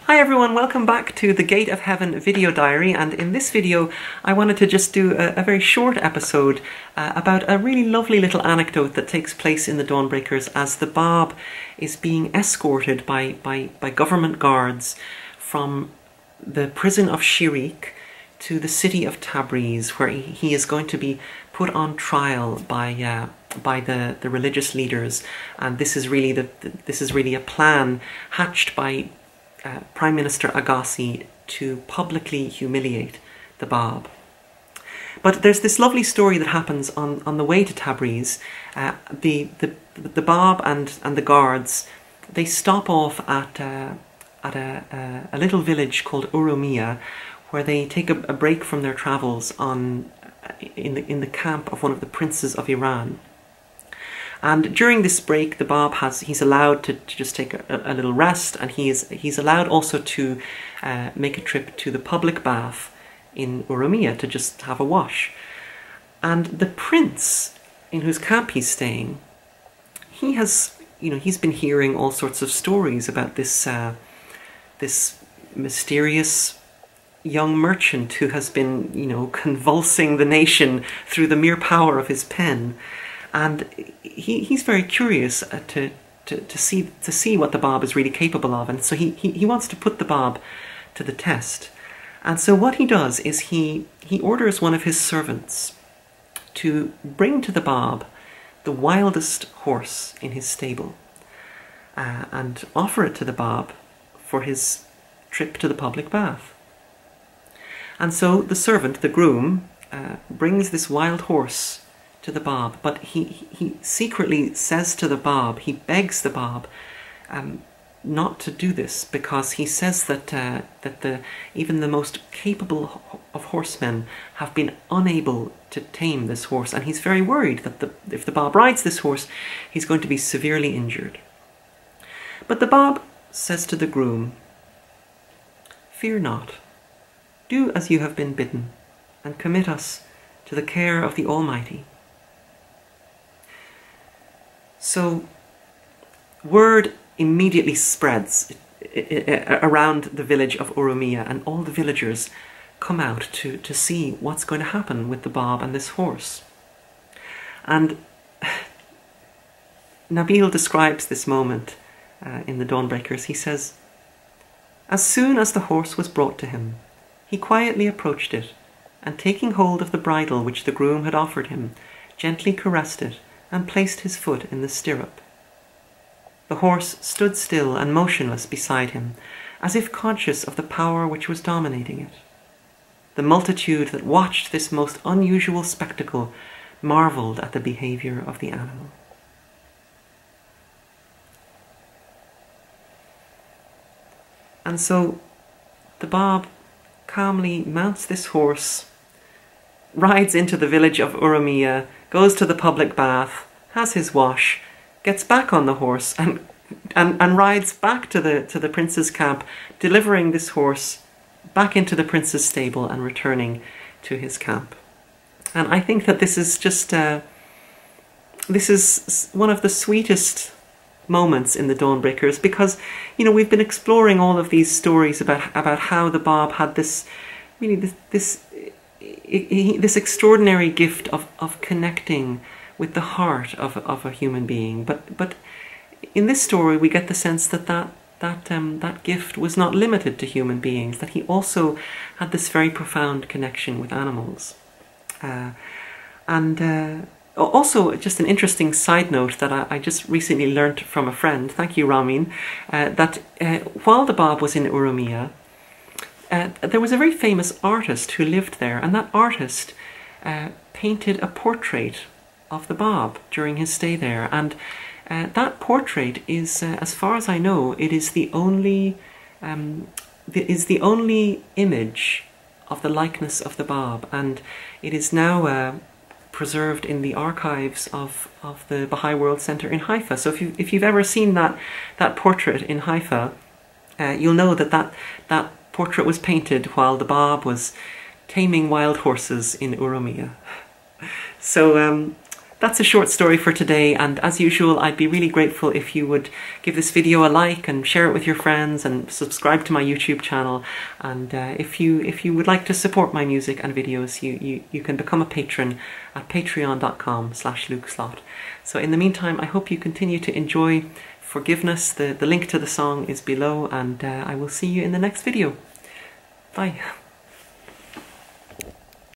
Hi everyone, welcome back to the Gate of Heaven video diary, and in this video I wanted to just do a very short episode about a really lovely little anecdote that takes place in the Dawnbreakers as the Bab is being escorted by government guards from the prison of Shirik to the city of Tabriz, where he is going to be put on trial by the religious leaders, and this is really a plan hatched by Prime Minister Agassi to publicly humiliate the Bab. But there's this lovely story that happens on the way to Tabriz. The Bab and the guards, they stop off at a little village called Urúmíyyih, where they take a break from their travels in the camp of one of the princes of Iran. And during this break, the Bab he's allowed to just take a little rest, and he's allowed also to make a trip to the public bath in Urúmíyyih to just have a wash. And the prince in whose camp he's staying, he's been hearing all sorts of stories about this mysterious young merchant who has been, convulsing the nation through the mere power of his pen. And he's very curious to see what the Bab is really capable of, and so he wants to put the Bab to the test. And so what he does is he orders one of his servants to bring to the Bab the wildest horse in his stable and offer it to the Bab for his trip to the public bath. And so the servant, the groom, brings this wild horse to the Bab, but he secretly says to the Bab, he begs the Bab not to do this, because he says that even the most capable of horsemen have been unable to tame this horse, and he's very worried that if the Bab rides this horse, he's going to be severely injured. But the Bab says to the groom, "Fear not, do as you have been bidden, and commit us to the care of the Almighty." So word immediately spreads around the village of Urúmíyyih, and all the villagers come out to see what's going to happen with the Bab and this horse. And Nabil describes this moment in the Dawnbreakers. He says, "As soon as the horse was brought to him, he quietly approached it, and taking hold of the bridle which the groom had offered him, gently caressed it and placed his foot in the stirrup. The horse stood still and motionless beside him, as if conscious of the power which was dominating it. The multitude that watched this most unusual spectacle marvelled at the behaviour of the animal." And so the Bab calmly mounts this horse, rides into the village of Urúmíyyih, goes to the public bath, has his wash, gets back on the horse, and rides back to the prince's camp, delivering this horse back into the prince's stable and returning to his camp. And I think that this is just this is one of the sweetest moments in the Dawnbreakers, because we've been exploring all of these stories about how the Bab had this this extraordinary gift of connecting with the heart of a human being. But in this story we get the sense that gift was not limited to human beings, that he also had this very profound connection with animals. Also, just an interesting side note that I just recently learnt from a friend, thank you Ramin, that while the Bab was in Urúmíyyih, there was a very famous artist who lived there, and that artist painted a portrait of the Bab during his stay there. And that portrait is, as far as I know, it is the only image of the likeness of the Bab, and it is now preserved in the archives of the Baha'i World Center in Haifa. So if you've ever seen that portrait in Haifa, you'll know that portrait was painted while the Bab was taming wild horses in Urúmíyyih. So that's a short story for today, and as usual I'd be really grateful if you would give this video a like and share it with your friends and subscribe to my YouTube channel. And if you would like to support my music and videos, you can become a patron at patreon.com/lukeslott. So in the meantime, I hope you continue to enjoy Forgiveness. The link to the song is below, and I will see you in the next video. Bye.